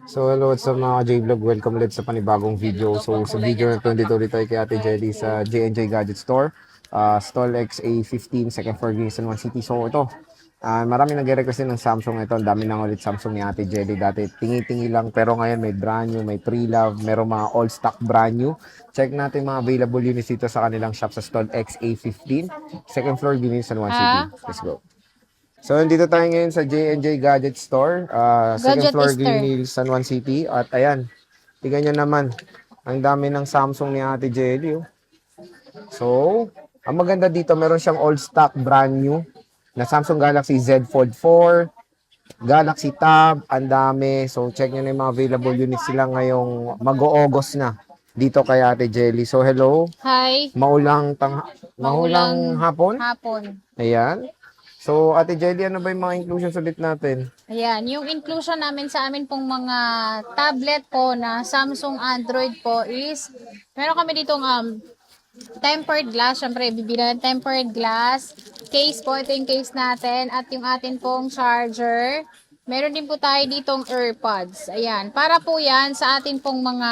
So hello, what's up mga J-Vlog? Welcome ulit sa panibagong video. So sa video na ito, dito ulit tayo kay Ate Jelly sa J&J Gadget Store. Stall XA15, second floor, Quezon City. So ito, marami nag-request din ng Samsung ito. Ang dami nang ulit Samsung ni Ate Jelly. Dati tingi-tingi lang, pero ngayon may brand new, may pre-love, meron mga all stock brand new. Check natin mga available units dito sa kanilang shop sa Stall XA15, second floor, Quezon City. Let's go. So, nandito tayo ngayon sa J&J Gadget Store, second Gadget floor, Easter. Green Hills, San Juan City. At ayan, tingnan nyo naman, ang dami ng Samsung ni Ate Jelly. Oh. So, ang maganda dito, meron siyang all stock brand new na Samsung Galaxy Z Fold 4, Galaxy Tab, ang dami. So, check nyo na yung mga available units sila ngayong mag-o-August na dito kay Ate Jelly. So, hello, Hi. maulang hapon. Hapon. Ayan. So, Ate Jelly, ano ba yung mga inclusions ulit natin? Ayan, yung inclusion namin sa amin pong mga tablet po na Samsung Android po is, meron kami ditong tempered glass. Siyempre, bibili ng tempered glass. Case po, ito yung case natin. At yung atin pong charger. Meron din po tayo ditong AirPods. Ayan, para po yan sa atin pong mga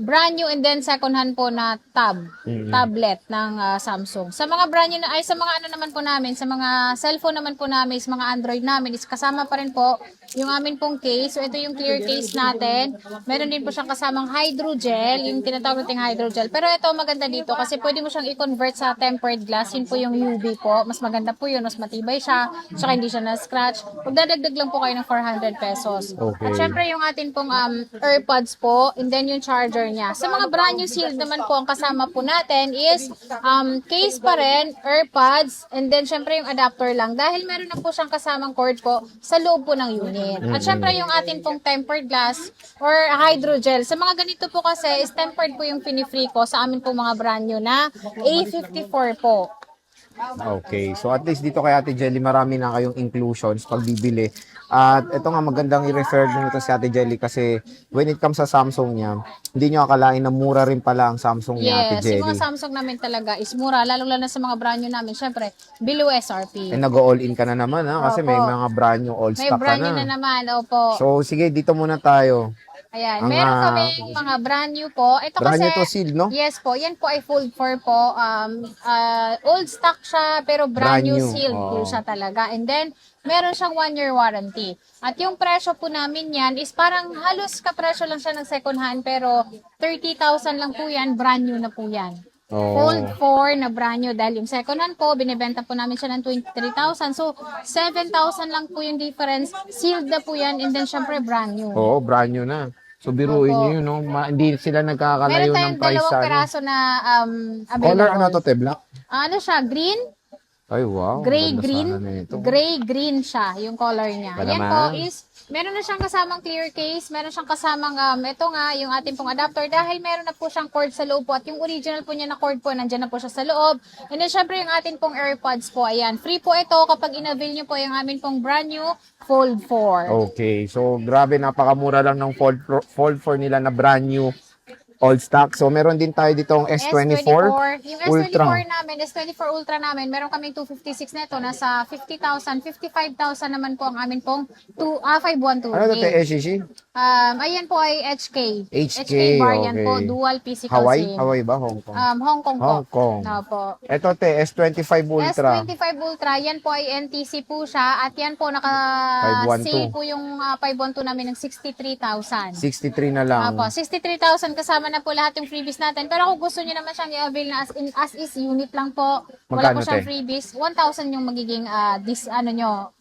brand new and then second hand po na tablet ng Samsung. Sa mga brand new na, ay sa mga ano naman po namin, sa mga cellphone naman po namin, sa mga Android namin, is kasama pa rin po yung amin pong case. So ito yung clear case natin. Meron din po siyang kasamang hydrogel, yung tinatawag nating hydrogel. Pero ito maganda dito kasi pwede mo siyang i-convert sa tempered glass. Yun po yung UV po. Mas maganda po yun, mas matibay siya, saka hindi siya na-scratch. Magdadagdag lang po kayo ng 400 pesos. Okay. At syempre yung atin pong AirPods po, and then yung charger niya. Sa mga brand new sealed naman po, ang kasama po natin is case pa rin, AirPods, and then syempre yung adapter lang. Dahil meron na po siyang kasamang cord po sa loob po ng unit. At syempre yung atin pong tempered glass or hydrogel. Sa mga ganito po kasi, is tempered po yung pinifree ko sa amin po mga brand new na A54 po. Okay. So at least dito kay Ate Jelly, marami na kayong inclusions pag bibili. At ito nga magandang i-refer nito si Ate Jelly kasi when it comes sa Samsung niya, hindi nyo akalain na mura rin pala ang Samsung ni Ate Yes, yung Jelly. mga Samsung namin talaga is mura, lalo-lalo na sa mga brand new namin. Syempre, below SRP. And nag-all in ka na naman ha kasi may Opo. mga brand new all May stock ka brand new na na. naman, opo. So sige, dito muna tayo. Ayan, Ang meron kaming mga brand new po. Ito brand kasi, new to seal, no? yes po, yan po ay Fold 4 po. Old stock siya, pero brand new sealed po siya talaga. And then, meron siyang 1-year warranty. At yung presyo po namin yan is parang halos kapresyo lang siya ng second hand, pero 30,000 lang po yan, brand new na po yan. Fold 4 na brand new dahil yung second hand po, binibenta po namin siya ng 23,000. So, 7,000 lang po yung difference. Sealed na po yan and then syempre brand new. Oo, brand new na. So biruin Opo. nyo yun, no? Hindi sila nagkakalayo Meron ng tayong price dalawang sa ano. peraso na available. Color ano to, te? Black? Ano siya? Green? Ay, wow. Gray Ganda green? sana nito. Gray green siya, yung color niya. Wala Yan man. po is, meron na siyang kasamang clear case, meron siyang kasamang, ito nga, yung ating pong adapter, dahil meron na po siyang cord sa loob po, at yung original po niya na cord po, nandyan na po siya sa loob. And then, syempre, yung ating pong AirPods po, ayan, free po ito kapag in-avail nyo po yung amin pong brand new Fold 4. Okay. So, grabe, napakamura lang ng Fold 4 nila na brand new all stock. So, meron din tayo ditong S24 Yung Ultra. S24 namin, S24 Ultra namin, meron kaming 256 na ito, nasa 50,000, 55,000 naman po ang amin pong 512 Ano to, te? gig. SCC? Ayan po ay HK. HK, variant okay. po, dual physical Hawaii? SIM. Hawaii ba? Hong Kong? Hong Kong po. Hong Kong. Opo. Ito, te, S25 Ultra. S25 Ultra, yan po ay NTC po siya at yan po 512. naka-sale po yung 512 namin ng 63,000. 63 na lang. Opo, 63,000 kasama na po lahat yung freebies natin. Pero kung gusto niyo naman siyang i-avail na as is unit lang po, wala Magkano, po siyang te? freebies, 1,000 yung magiging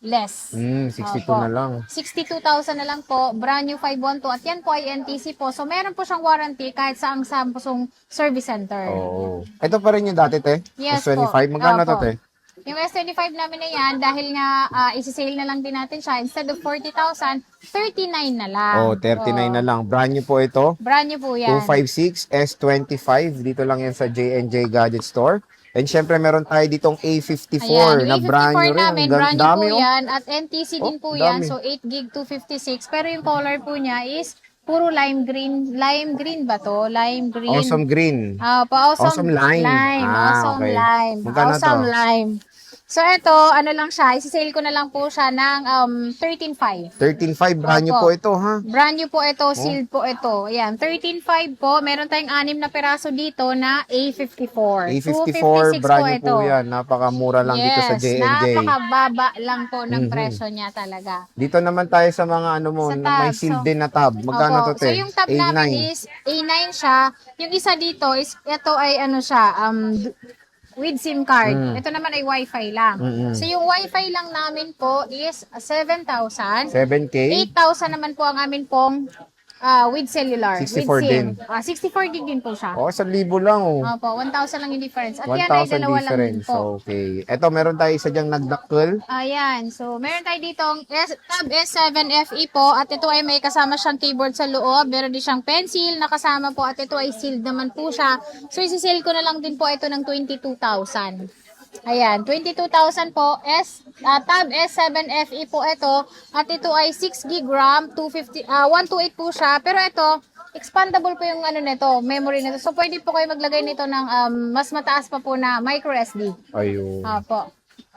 less. 62 Opo. na lang. 62,000 na lang po, brand new 512 at yan po ay NTC po. So meron po siyang warranty kahit sa ang Samsung Service Center. Oo. Ito pa rin yung dati, te? Yes S25. po. Magkano to, Opo. te? Yung S25 namin na yan, dahil nga isi-sale na lang din natin siya, instead of 40,000, 39 na lang. Oh, 39 na lang. Brand new po ito. Brand new po yan. 256 S25. Dito lang yan sa J&J Gadget Store. And syempre meron tayo ditong A54 Ayan, na yung brand new A54 rin. namin, Ang brand new dami, po oh. yan, at NTC din Oh, po yan, dami. so 8 gig 256, pero yung color po niya is puro lime green ba to? Lime green. Awesome green. Awesome Awesome lime. Awesome Okay. lime. Magkano Awesome to? lime. So, ito, ano lang siya, isi-sale ko na lang po siya ng 13.5. 13.5, brand new po Opo. ito, ha? Brand new po ito, Oh. sealed po ito. Ayan, 13.5 po. Meron tayong 6 na peraso dito na A54. A54, 256 brand po new ito. po yan. Napakamura lang dito sa Yes, J&J. napakababa lang po ng Mhm. presyo niya talaga. Dito naman tayo sa mga ano mo, Sa may tab, sealed so- din na tab. Magkano to, Opo. So, te? yung tab namin is A9 siya. Yung isa dito is, ito ay ano siya, with SIM card. Mm. Ito naman ay Wi-Fi lang. Mm-mm. So, yung Wi-Fi lang namin po is 7,000. 7K? 8,000 naman po ang amin pong with cellular. 64 with SIM. din. 64 gig din po siya. Oh, 1,000 lang, oh. Opo, 1,000 lang yung difference. At yan ay 1,000 dalawa lang din difference. po. Okay. Ito, meron tayo isa dyang nagdakkel. Ayan. So, meron tayo ditong Tab S7 FE po. At ito ay may kasama siyang keyboard sa loob. Meron din siyang pencil na kasama po. At ito ay sealed naman po siya. So, isi-sale ko na lang din po ito ng 22,000. Ayan, 22,000 po. Tab S7 FE po ito. At ito ay 6 gig RAM, 128 po siya. Pero ito, expandable po yung ano nito, memory nito. So, pwede po kayo maglagay nito ng mas mataas pa po na micro SD. Ayun. Opo.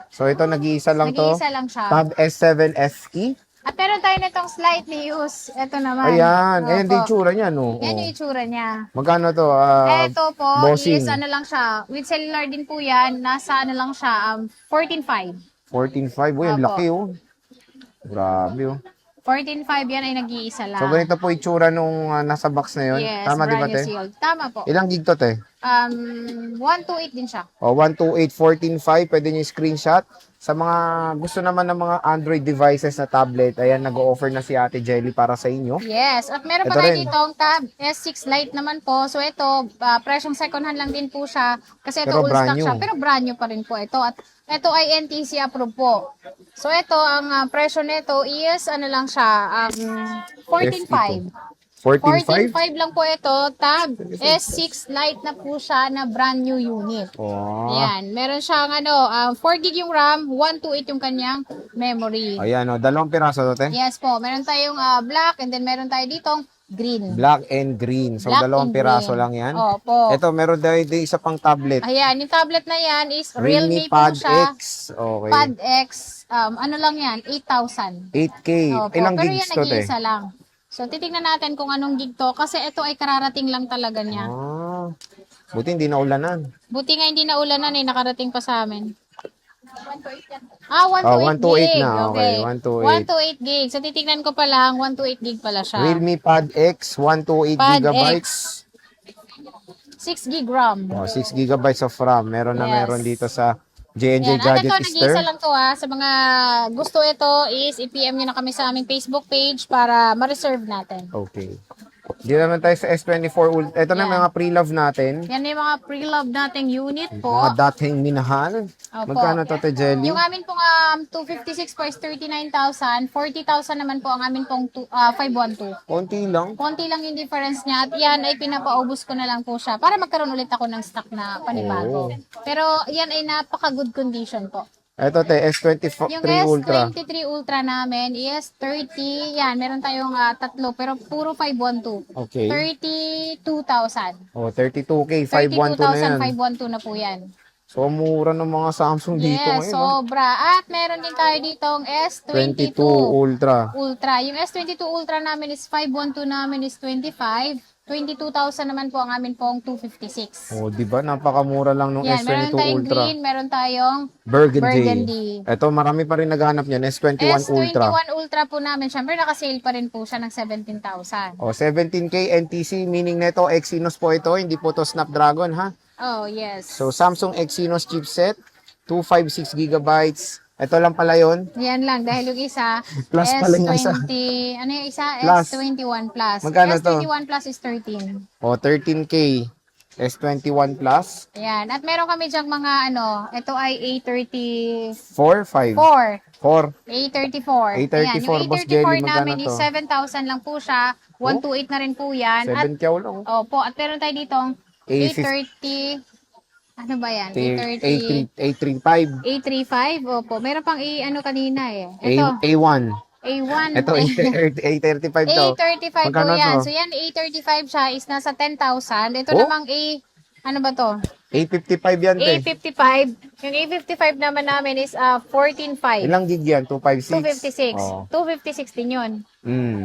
So, ito, nag-iisa lang to. Nag-iisa lang siya. Tab S7 FE. At meron tayo nitong slightly used. Ito naman. Ayan. Ayan, di Opo. itsura niya, no? Yan Oh. yung itsura niya. Magkano to? Ito po bossing. is ano lang siya. With cellular din po yan. Nasa ano lang siya. 14.5. 14.5. Uy, ang Opo. laki, oh. Grabe, oh. 14.5 yan ay nag-iisa lang. So, ganito po itsura nung nasa box na yun. Yes, Tama, di ba, brand new te? sealed. Tama po. Ilang gig to, te? 128 din siya. O, 128, 14.5. Pwede nyo screenshot. Sa mga gusto naman ng mga Android devices na tablet, ayan, nag-o-offer na si Ate Jelly para sa inyo. Yes, at meron Ito pa tayo rin. ditong Tab S6 Lite naman po. So ito, presyong second hand lang din po siya. Kasi ito Pero old brand stock new. siya. Pero brand new pa rin po ito. At ito ay NTC approved po. So ito, ang presyo nito is ano lang siya, 14.5. 14.5? 14.5 lang po ito. Tab S6 Lite na po siya na brand new unit. Oh. Ayan, meron siyang 4 gig yung RAM, 128 yung kanyang memory. Ayan, o. Dalawang piraso to, te. Yes po, meron tayong black and then meron tayo ditong green. Black and green. So, Black dalawang and piraso green. lang yan. Opo. Ito, meron tayo din isa pang tablet. Ayan, yung tablet na yan is Realme Realme po Pad siya. X. Okay. Pad X, ano lang yan, 8,000. 8K. Opo, Ilang pero gigs yan to, te? nag-iisa lang. So, titignan natin kung anong gig to kasi ito ay kararating lang talaga niya. Ah. Buti hindi na ulanan. Buti nga hindi na ulanan nakarating pa sa amin. 128 128 gig. na. Okay, 128. 128 gig. So, titignan ko pa lang, 128 gig pala siya. Realme Pad X, 128 Pad gigabytes. 6 gig RAM. Oh, 6 gigabytes of RAM. Meron na Yes. meron dito sa J&J Yan. At ito, Gadget nag-iisa Store. lang to sa mga gusto ito is i-PM nyo na kami sa aming Facebook page para ma-reserve natin. Okay. Dito naman tayo sa S24 Ultra. Ito na Yan. mga pre-love natin. Yan yung mga pre-love nating unit po. Mga dating minahal. Opo. Magkano to, te Jelly? Yung amin pong 256 po is 39,000. 40,000 naman po ang amin pong 512. Konti lang. Konti lang yung difference niya at yan ay pinapaubos ko na lang po siya para magkaroon ulit ako ng stock na panibago. Pero yan ay napaka-good condition po. Ito, te, S23 Yung Ultra. S23 Ultra namin is 30. Yan, meron tayong tatlo pero puro 512. Okay. 32,000. Oh, 32K, 512 na yan. 32,512 na po yan. So, mura ng mga Samsung dito Yes, ngayon. no? sobra. At meron din tayo ditong S22 22 Ultra. Ultra. Yung S22 Ultra namin is 512 namin is 25. 22,000 naman po ang amin pong 256. Oh, di ba? Napakamura lang nung Yan, meron S22 tayong Ultra. green, meron tayong Burgundy. burgundy. Ito, marami pa rin naghahanap niyan. S21 Ultra. S21 Ultra po namin. Siyempre, nakasale pa rin po siya ng 17,000. Oh, 17K NTC, meaning neto Exynos po ito, hindi po to Snapdragon, ha? Oh, yes. So, Samsung Exynos chipset, 256 gigabytes. Ito lang pala yon. Yan lang, dahil yung isa, Plus pala yung isa. S20, ano yung isa? Plus. S21 Plus. Magkano to? S21 Plus is 13. O, 13K. S21 Plus. Ayan. At meron kami dyang mga ito ay A34. 4, 5. 4. A34. A34, Ayan. Yung Boss A34 Jelly, namin magkano is to? 7,000 lang po siya. 128 na rin po yan. At 7 kyaw lang. opo, at meron tayo ditong A50. A30. Ano ba yan? A3, A30. A35. A35. Opo. Meron pang kanina eh. Ito. A1. A1. Ito, A35 to. A35 po Magkano yan. to? So yan, A35 siya is nasa 10,000. Ito Oh? namang Ano ba to? A55 yan, te. A55. Yung A55 naman namin is 14.5. Ilang gig yan? 256? 256. Oo. 256 din yun. Mm.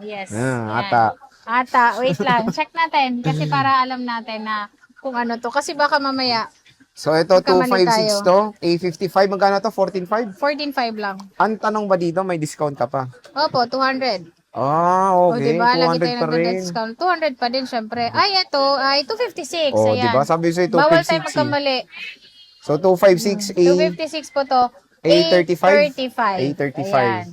Yes. Yan. Ata. Ata. Wait lang. Check natin. Kasi para alam natin na kung ano to. Kasi baka mamaya, So, ito, magkamali 256 to. A55, magkano to? 14.5? 14.5 lang. Ang tanong ba dito, may discount ka pa? Opo, 200. O, Okay. diba? Lagi 200 tayo pa rin. nag-discount. 200 pa din, syempre. Ay, ito, ay 256. O, Ayan. diba? Sabi sa'yo, Bawal tayo 256. magkamali. So, 256 256 po to. A35? A35. Ayan.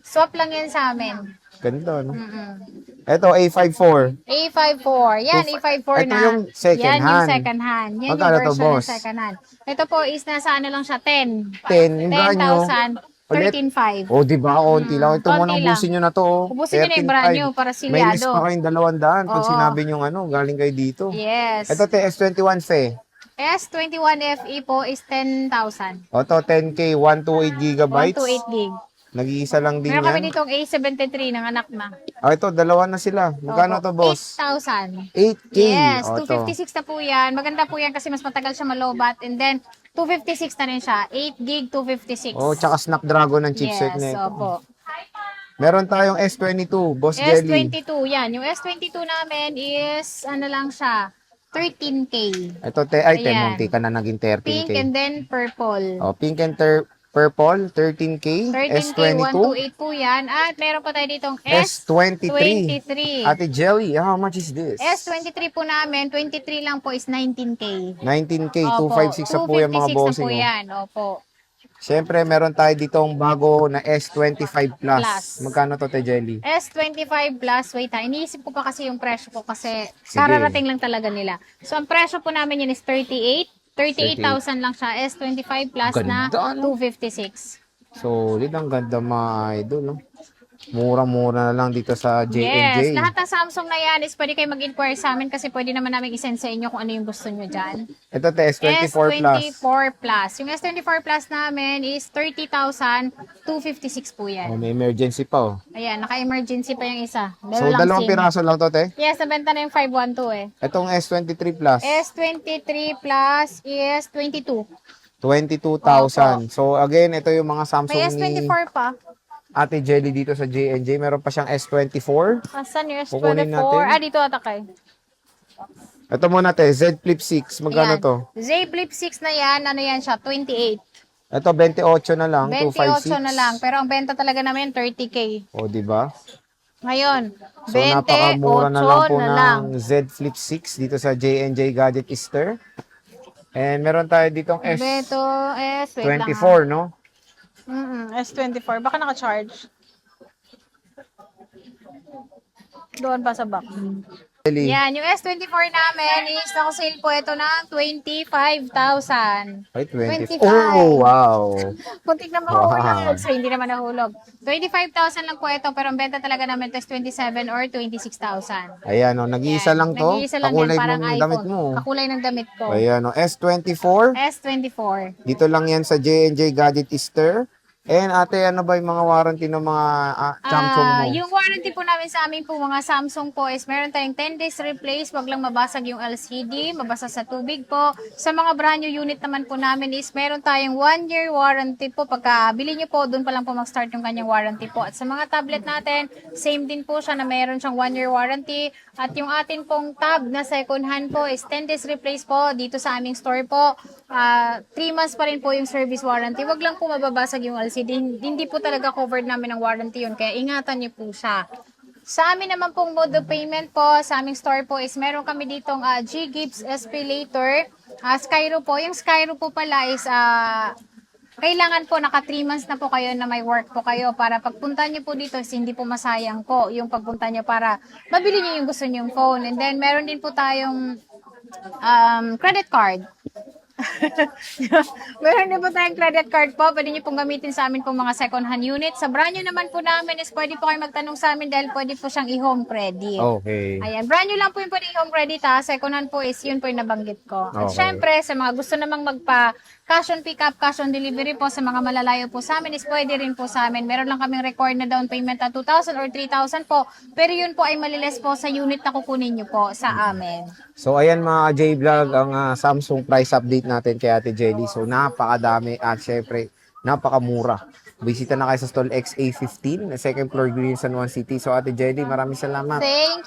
Swap lang yan sa amin. Ganda, no? Mm-mm. Ito, A54. A54. Yan, A54 Ito na. yung second yan yung hand. second hand. Yan Magkano yung to, version boss? ng second hand. Ito po is nasa ano lang siya, 10. 10, yung brand nyo. 10,000, 13,500. O, diba? Konti lang. Ito muna, konti ubusin nyo na to. Oh. Ubusin nyo na yung brand nyo para 13.5. May list silyado. pa kayong 200 pag Oo. sinabi nyo galing kayo dito. Yes. Ito, TS21 Fe. S21 FE po is 10,000. O, to 10K, 128 gigabytes. 128 gig. Nag-iisa lang din Meron kami yan. ditong A73 ng anak na. Ito, dalawa na sila. Magkano to, boss? 8,000. 8K. Yes, O, to. 256 na po yan. Maganda po yan kasi mas matagal siya malobat. And then, 256 na rin siya. 8 gig, 256. O, tsaka Snapdragon ng chipset yes, na ito. opo. Meron tayong S22, Boss Jelly. S22, yan. Yung S22 namin is, ano lang siya, 13K. Ito, Ayan. Temonte ka na naging 13K. Pink and then purple. O, pink and purple, 13K. 13K, S22. 128 po yan. At meron pa tayo ditong S23. S23. Ate Jelly, how much is this? S23 po namin, 23 lang po is 19K. 19K, Opo, 256 na po yung mga 256 bossing. na po yan, opo. Siyempre, meron tayo ditong bago na S25 Plus. Plus. Magkano to, Te Jelly? S25 Plus, wait ha, iniisip ko pa kasi yung presyo ko kasi Sige. kararating lang talaga nila. So, ang presyo po namin yun is 38,000 lang siya. S25 Plus na Ganda, no? 256. Solid, ang ganda mga idol. No? Mura-mura na lang dito sa Yes, J&J. lahat ng Samsung na yan is pwede kayo mag-inquire sa amin kasi pwede naman namin isend sa inyo kung ano yung gusto nyo dyan. Ito, te, S24 Plus. S24 Plus. Yung S24 Plus namin is 30,256 po yan. Oh, may emergency pa, oh. Ayan, naka-emergency pa yung isa. So, Meron lang dalawang SIM. piraso lang to, te. Yes, nabenta na yung 512 eh. Itong S23 Plus, S23 Plus is 22. 22,000. So, again, ito yung mga Samsung May ni S24 pa. Ate Jelly dito sa J&J. Meron pa siyang S24. Asan yung Kukunin S24? natin. Ah, dito ata kay. Ito muna, te. Z Flip 6. Magkano Ayan. to? Z Flip 6 na yan, ano yan siya? 28. Ito, 28 na lang. 28 256. na lang. Pero ang benta talaga namin, 30K. O, diba? Ngayon, So, 28 napakamura na lang po na lang. ng Z Flip 6 dito sa J&J Gadget Easter. And meron tayo ditong Beto, wait lang ha. S24, no? S24. Baka naka-charge. Doon pa sa box. Jelly. Yan, yung S24 namin is naka-sale po ito ng 25,000. Ay, 25. 20. Oh, wow. Kuntik na mahulog. Wow. So, hindi naman nahulog. 25,000 lang po ito, pero ang benta talaga namin ito is 27 or 26,000. Ayan, no. Nag-iisa lang to. Nag-iisa lang Kakulay yan, parang mo ng iPhone. damit mo. Kakulay ng damit ko. Ayan, no. S24. S24. Dito lang yan sa J&J Gadget Easter. And ate, ano ba yung mga warranty ng mga Samsung mo? Yung warranty po namin sa amin po mga Samsung po is meron tayong 10 days replace, wag lang mabasag yung LCD, mabasa sa tubig po. Sa mga brand new unit naman po namin is meron tayong 1 year warranty po. Pagka bili nyo po, doon pa lang po mag-start yung kanyang warranty po. At sa mga tablet natin, same din po siya na meron siyang 1 year warranty. At yung atin pong tab na second hand po is 10 days replace po dito sa aming store po. 3 months pa rin po yung service warranty. Wag lang po mababasag yung LCD. Hindi po talaga covered namin ng warranty yun. Kaya ingatan niyo po siya. Sa amin naman pong mode of payment po, sa aming store po is meron kami ditong G-Gibbs SPayLater. Skyro po. Yung Skyro po pala is kailangan po naka 3 months na po kayo na may work po kayo para pagpunta niyo po dito hindi po masayang po yung pagpunta niyo para mabili niyo yung gusto niyong phone. And then meron din po tayong credit card. Meron din po tayong credit card po. Pwede nyo pong gamitin sa amin pong mga second hand unit. Sa brand new naman po namin is pwede po kayo magtanong sa amin dahil pwede po siyang i-home credit. Okay. Ayan, brand new lang po yung pwede i-home credit ha. Second hand po is yun po yung nabanggit ko. At Okay. syempre, sa mga gusto namang magpa cash on pick up, cash on delivery po sa mga malalayo po sa amin is pwede rin po sa amin. Meron lang kaming record na down payment na 2,000 or 3,000 po. Pero yun po ay maliles po sa unit na kukunin nyo po sa amin. So ayan mga J-Vlog, ang Samsung price update natin kay Ate Jelly. So napakadami at syempre napakamura. Bisita na kayo sa stall XA15, second floor Green San Juan City. So Ate Jelly, maraming salamat. Thank